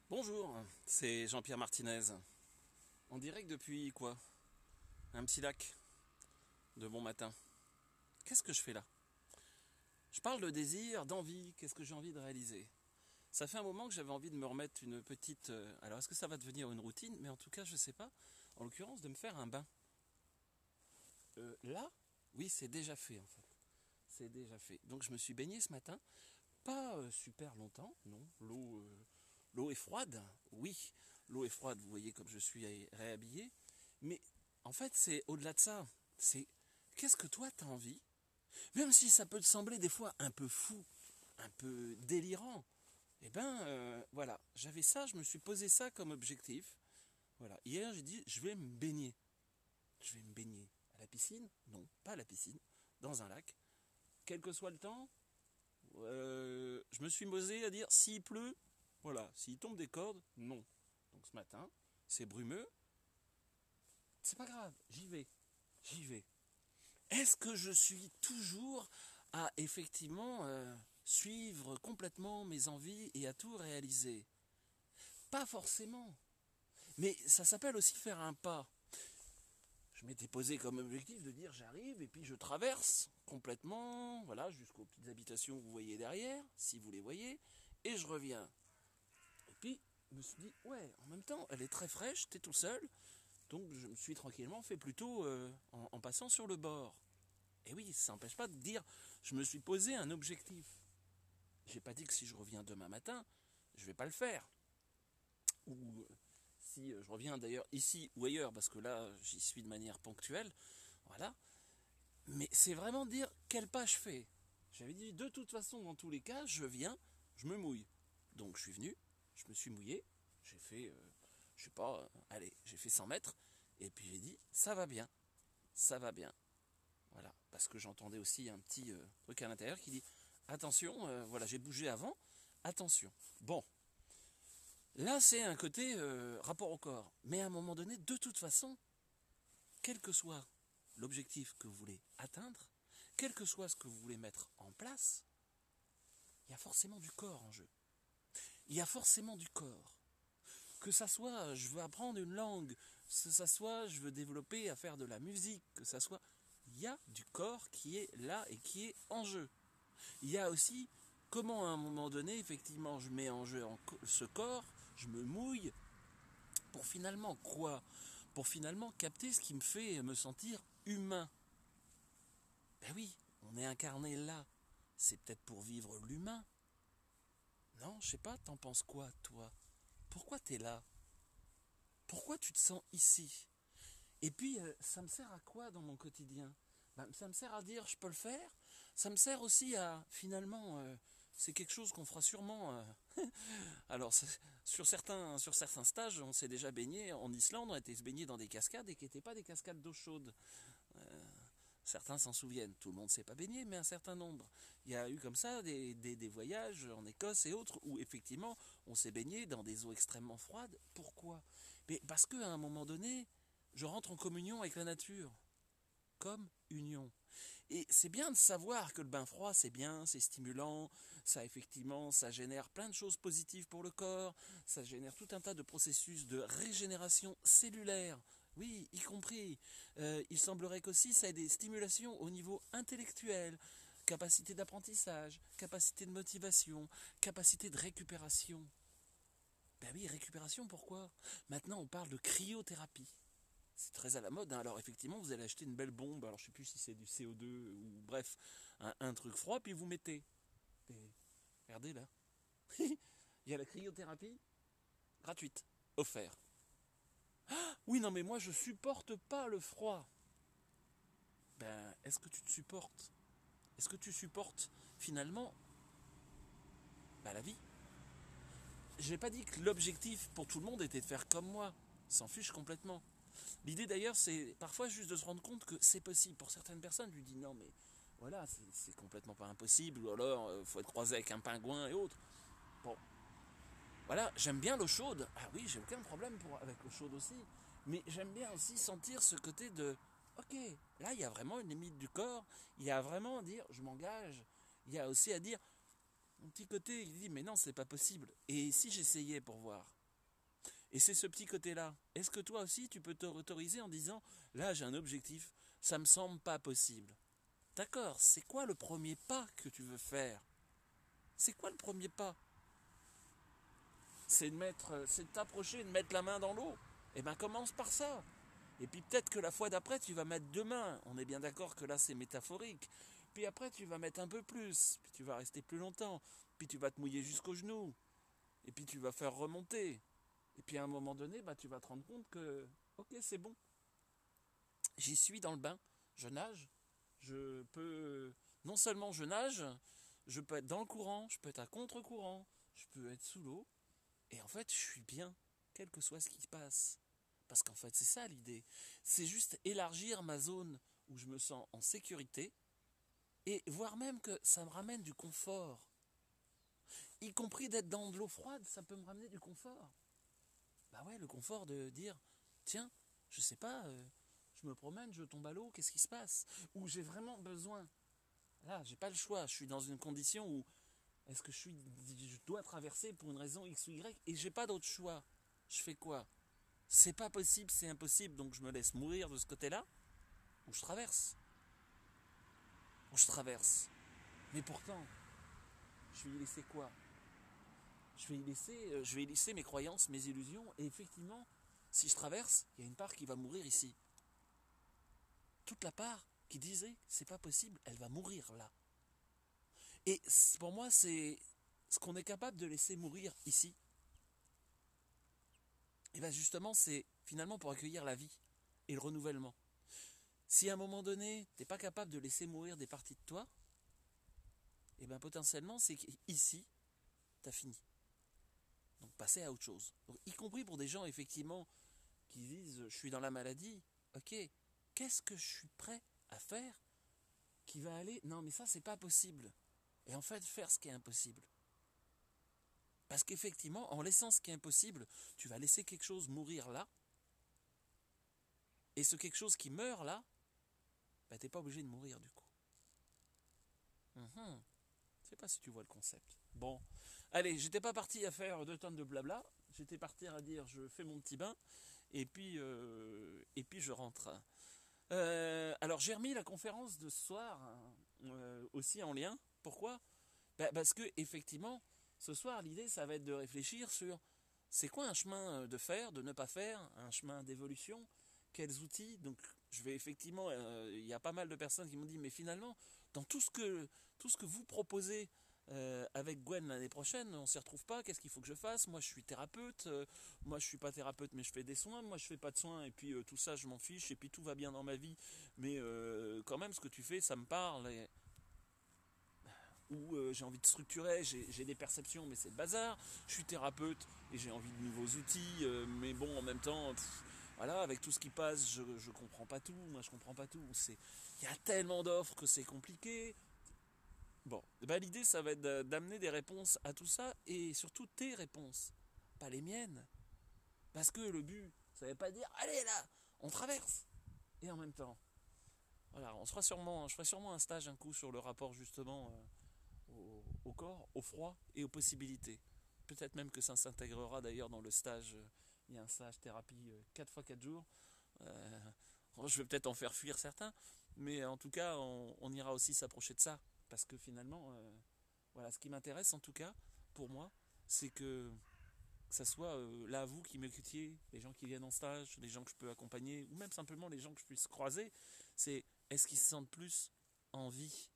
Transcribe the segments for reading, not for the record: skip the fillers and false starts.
Bonjour, c'est Jean-Pierre Martinez. En direct depuis quoi? Un petit lac de bon matin. Qu'est-ce que je fais là? Je parle de désir, d'envie, qu'est-ce que j'ai envie de réaliser? Ça fait un moment que j'avais envie de me remettre une petite... alors est-ce que ça va devenir une routine? Mais en tout cas, je sais pas. En l'occurrence, de me faire un bain. Là? Oui, c'est déjà fait en fait. C'est déjà fait. Donc je me suis baigné ce matin. Pas super longtemps, non. L'eau est froide, oui. L'eau est froide, vous voyez comme je suis réhabillé. Mais en fait, c'est au-delà de ça. C'est qu'est-ce que toi t'as envie? Même si ça peut te sembler des fois un peu fou, un peu délirant. Eh ben voilà, j'avais ça, je me suis posé ça comme objectif. Voilà, hier j'ai dit je vais me baigner. Je vais me baigner à la piscine? Non, pas à la piscine, dans un lac. Quel que soit le temps, je me suis posé à dire s'il pleut, voilà, s'il tombe des cordes, non. Donc ce matin, c'est brumeux, c'est pas grave, j'y vais, j'y vais. Est-ce que je suis toujours à effectivement suivre complètement mes envies et à tout réaliser? Pas forcément. Mais ça s'appelle aussi faire un pas. Je m'étais posé comme objectif de dire j'arrive et puis je traverse complètement, voilà, jusqu'aux petites habitations que vous voyez derrière, si vous les voyez, et je reviens. Et puis je me suis dit ouais, en même temps, elle est très fraîche, t'es tout seul, donc je me suis tranquillement fait plutôt en passant sur le bord. Et oui, ça n'empêche pas de dire je me suis posé un objectif. J'ai pas dit que si je reviens demain matin, je vais pas le faire. Ou si je reviens d'ailleurs ici ou ailleurs, parce que là j'y suis de manière ponctuelle, voilà. Mais c'est vraiment dire quel pas je fais. J'avais dit de toute façon, dans tous les cas, je viens, je me mouille. Donc je suis venu, je me suis mouillé, j'ai fait, je sais pas, allez, j'ai fait 100 mètres, et puis j'ai dit ça va bien, ça va bien. Voilà, parce que j'entendais aussi un petit truc à l'intérieur qui dit attention, voilà, j'ai bougé avant, attention. Bon, là c'est un côté rapport au corps, mais à un moment donné, de toute façon, quel que soit l'objectif que vous voulez atteindre, quel que soit ce que vous voulez mettre en place, il y a forcément du corps en jeu. Il y a forcément du corps. Que ça soit je veux apprendre une langue, que ça soit je veux développer à faire de la musique, que ça soit, il y a du corps qui est là et qui est en jeu. Il y a aussi comment à un moment donné, effectivement, je mets en jeu ce corps, je me mouille, pour finalement quoi? Pour finalement capter ce qui me fait me sentir humain. Ben oui, on est incarné là. C'est peut-être pour vivre l'humain. Non, je sais pas, t'en penses quoi, toi? Pourquoi t'es là? Pourquoi tu te sens ici? Et puis, ça me sert à quoi dans mon quotidien? Ben, ça me sert à dire je peux le faire. Ça me sert aussi à, finalement, c'est quelque chose qu'on fera sûrement. Alors, sur certains stages, on s'est déjà baigné en Islande, on a été se baigner dans des cascades et qui n'étaient pas des cascades d'eau chaude. Certains s'en souviennent, tout le monde ne s'est pas baigné, mais un certain nombre. Il y a eu comme ça des voyages en Écosse et autres où effectivement on s'est baigné dans des eaux extrêmement froides. Pourquoi? Mais parce qu'à un moment donné, je rentre en communion avec la nature. Comme union. Et c'est bien de savoir que le bain froid c'est bien, c'est stimulant, ça effectivement, ça génère plein de choses positives pour le corps, ça génère tout un tas de processus de régénération cellulaire. Oui, y compris. Il semblerait qu'aussi ça ait des stimulations au niveau intellectuel, capacité d'apprentissage, capacité de motivation, capacité de récupération. Ben oui, récupération pourquoi? Maintenant on parle de cryothérapie. C'est très à la mode, hein. Alors effectivement, vous allez acheter une belle bombe, alors je sais plus si c'est du CO2 ou bref, un truc froid, puis vous mettez. Et regardez là, il y a la cryothérapie gratuite, offerte. Oui, non, mais moi je supporte pas le froid. Ben, est-ce que tu te supportes? Est-ce que tu supportes finalement la vie? J'ai pas dit que l'objectif pour tout le monde était de faire comme moi, s'en fiche complètement. L'idée d'ailleurs, c'est parfois juste de se rendre compte que c'est possible. Pour certaines personnes, je lui dis non, mais voilà, c'est complètement pas impossible, ou alors faut être croisé avec un pingouin et autres. Bon, voilà, j'aime bien l'eau chaude. Ah oui, j'ai aucun problème avec l'eau chaude aussi. Mais j'aime bien aussi sentir ce côté de ok, là il y a vraiment une limite du corps, il y a vraiment à dire je m'engage. Il y a aussi à dire mon petit côté, il dit mais non, c'est pas possible. Et si j'essayais pour voir? Et c'est ce petit côté-là. Est-ce que toi aussi, tu peux t'autoriser en disant, là, j'ai un objectif, ça me semble pas possible. D'accord, c'est quoi le premier pas que tu veux faire? C'est quoi le premier pas? C'est de t'approcher, de mettre la main dans l'eau. Eh bien, commence par ça. Et puis peut-être que la fois d'après, tu vas mettre 2 mains. On est bien d'accord que là, c'est métaphorique. Puis après, tu vas mettre un peu plus. Puis tu vas rester plus longtemps. Puis tu vas te mouiller jusqu'aux genoux. Et puis tu vas faire remonter. Et puis à un moment donné, bah, tu vas te rendre compte que, ok, c'est bon. J'y suis dans le bain. Je nage. Je peux... Non seulement je nage, je peux être dans le courant, je peux être à contre-courant, je peux être sous l'eau. Et en fait, je suis bien, quel que soit ce qui se passe. Parce qu'en fait, c'est ça l'idée. C'est juste élargir ma zone où je me sens en sécurité, et voire même que ça me ramène du confort. Y compris d'être dans de l'eau froide, ça peut me ramener du confort. Bah ouais, le confort de dire, tiens, je sais pas, je me promène, je tombe à l'eau, qu'est-ce qui se passe? Ou j'ai vraiment besoin. Là, j'ai pas le choix, je suis dans une condition où est-ce que je dois traverser pour une raison X ou Y et j'ai pas d'autre choix. Je fais quoi? C'est pas possible, c'est impossible, donc je me laisse mourir de ce côté-là, ou je traverse. Ou je traverse. Mais pourtant, je vais y laisser quoi? Je vais y laisser mes croyances, mes illusions, et effectivement, si je traverse, il y a une part qui va mourir ici. Toute la part qui disait c'est pas possible, elle va mourir là. Et pour moi, c'est ce qu'on est capable de laisser mourir ici. Et bien justement, c'est finalement pour accueillir la vie et le renouvellement. Si à un moment donné, tu n'es pas capable de laisser mourir des parties de toi, et bien potentiellement, c'est qu'ici, tu as fini. Donc passer à autre chose. Donc, y compris pour des gens, effectivement, qui disent je suis dans la maladie, ok, qu'est-ce que je suis prêt à faire qui va aller, non mais ça c'est pas possible. Et en fait, faire ce qui est impossible. Parce qu'effectivement, en laissant ce qui est impossible, tu vas laisser quelque chose mourir là, et ce quelque chose qui meurt là, bah, t'es pas obligé de mourir du coup. Je sais pas si tu vois le concept. Bon, allez, j'étais pas parti à faire 2 tonnes de blabla, j'étais parti à dire je fais mon petit bain, et puis je rentre. Alors j'ai remis la conférence de ce soir aussi en lien. Pourquoi? Bah, parce que effectivement, ce soir l'idée ça va être de réfléchir sur c'est quoi un chemin de faire, de ne pas faire, un chemin d'évolution, quels outils. Donc je vais effectivement, il y a pas mal de personnes qui m'ont dit mais finalement dans tout ce que vous proposez avec Gwen l'année prochaine, on s'y retrouve pas, qu'est-ce qu'il faut que je fasse? Moi je suis thérapeute, moi je suis pas thérapeute mais je fais des soins, moi je fais pas de soins et puis tout ça je m'en fiche et puis tout va bien dans ma vie, mais quand même ce que tu fais ça me parle, ou j'ai envie de structurer, j'ai des perceptions mais c'est le bazar, je suis thérapeute et j'ai envie de nouveaux outils, mais bon en même temps, voilà, avec tout ce qui passe, je comprends pas tout, moi je comprends pas tout, il y a tellement d'offres que c'est compliqué. Bon, bah l'idée ça va être d'amener des réponses à tout ça et surtout tes réponses, pas les miennes. Parce que le but, ça ne veut pas dire allez là, on traverse. Et en même temps, voilà, je ferai sûrement un stage un coup sur le rapport justement au corps, au froid et aux possibilités. Peut-être même que ça s'intégrera d'ailleurs dans le stage. Il y a un stage thérapie 4x4 jours. Euh, je vais peut-être en faire fuir certains, mais en tout cas, on ira aussi s'approcher de ça. Parce que finalement, voilà, ce qui m'intéresse en tout cas, pour moi, c'est que ça soit là vous qui m'écoutiez, les gens qui viennent en stage, les gens que je peux accompagner, ou même simplement les gens que je puisse croiser, c'est est-ce qu'ils se sentent plus en vie?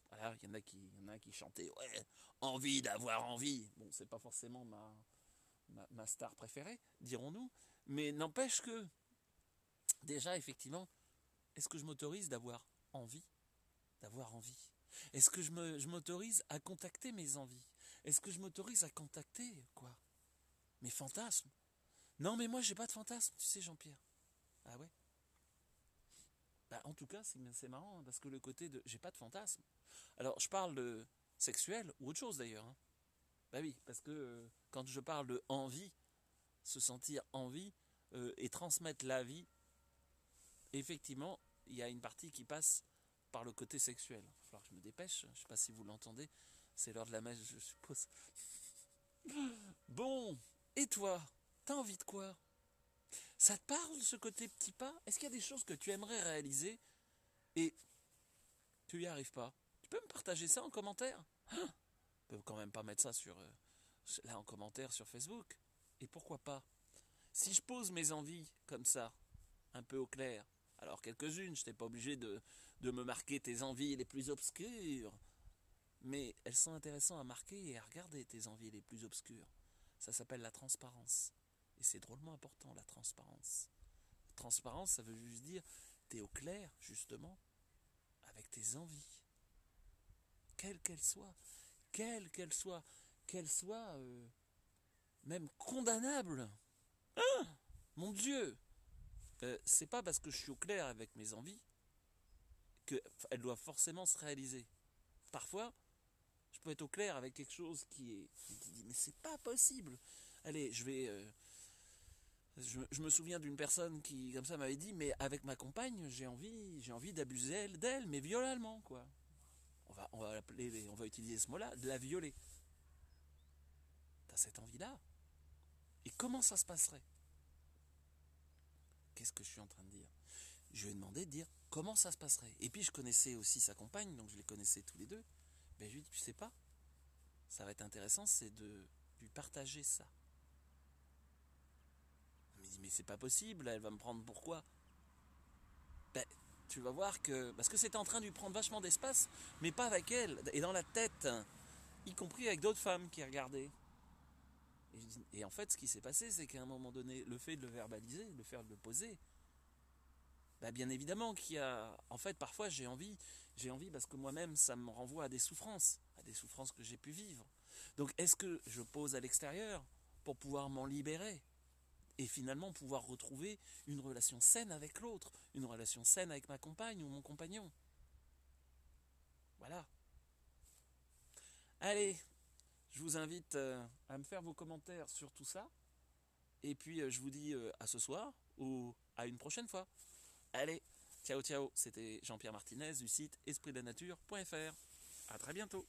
Voilà, il y en a qui chantaient ouais, envie d'avoir envie. Bon, c'est pas forcément ma star préférée, dirons-nous, mais n'empêche que déjà effectivement, est-ce que je m'autorise envie, d'avoir envie? Est-ce que je m'autorise à contacter mes envies? Est-ce que je m'autorise à contacter quoi? Mes fantasmes? Non mais moi j'ai pas de fantasmes, tu sais Jean-Pierre. Ah ouais? Bah, en tout cas c'est marrant hein, parce que le côté de j'ai pas de fantasmes. Alors je parle de sexuel ou autre chose d'ailleurs. Hein. Bah oui, parce que quand je parle de envie, se sentir envie et transmettre la vie, effectivement, il y a une partie qui passe par le côté sexuel. Il va falloir que je me dépêche, je ne sais pas si vous l'entendez, c'est l'heure de la messe, je suppose. Bon, et toi, t'as envie de quoi? Ça te parle ce côté petit pas? Est-ce qu'il y a des choses que tu aimerais réaliser et tu y arrives pas? Tu peux me partager ça en commentaire? Tu peux quand même pas mettre ça là en commentaire sur Facebook. Et pourquoi pas? Si je pose mes envies comme ça, un peu au clair, alors quelques-unes, je n'étais pas obligé de me marquer tes envies les plus obscures, mais elles sont intéressantes à marquer et à regarder tes envies les plus obscures. Ça s'appelle la transparence. Et c'est drôlement important, la transparence. Transparence, ça veut juste dire, t'es au clair, justement, avec tes envies. Quelles qu'elles soient. Quelles qu'elles soient. Qu'elles soient même condamnables. Mon Dieu, c'est pas parce que je suis au clair avec mes envies qu'elles doivent forcément se réaliser. Parfois, je peux être au clair avec quelque chose qui dit mais c'est pas possible. Allez, je me souviens d'une personne qui comme ça m'avait dit mais avec ma compagne j'ai envie d'abuser d'elle mais violemment quoi. On va utiliser ce mot-là, de la violer. T'as cette envie-là. Et comment ça se passerait? Qu'est-ce que je suis en train de dire? Je lui ai demandé de dire comment ça se passerait. Et puis je connaissais aussi sa compagne, donc je les connaissais tous les deux. Ben je lui ai dit, tu sais pas, ça va être intéressant, c'est de lui partager ça. Il m'a dit, mais c'est pas possible, elle va me prendre pourquoi? Ben, tu vas voir que. Parce que c'était en train de lui prendre vachement d'espace, mais pas avec elle, et dans la tête, y compris avec d'autres femmes qui regardaient. Et en fait, ce qui s'est passé, c'est qu'à un moment donné, le fait de le verbaliser, le fait de le poser, bah bien évidemment qu'il y a. En fait, parfois j'ai envie parce que moi-même, ça me renvoie à des souffrances que j'ai pu vivre. Donc, est-ce que je pose à l'extérieur pour pouvoir m'en libérer et finalement pouvoir retrouver une relation saine avec l'autre, une relation saine avec ma compagne ou mon compagnon? Voilà. Allez, je vous invite à me faire vos commentaires sur tout ça. Et puis, je vous dis à ce soir ou à une prochaine fois. Allez, ciao ciao, c'était Jean-Pierre Martinez du site espritdelaнаture.fr. À très bientôt.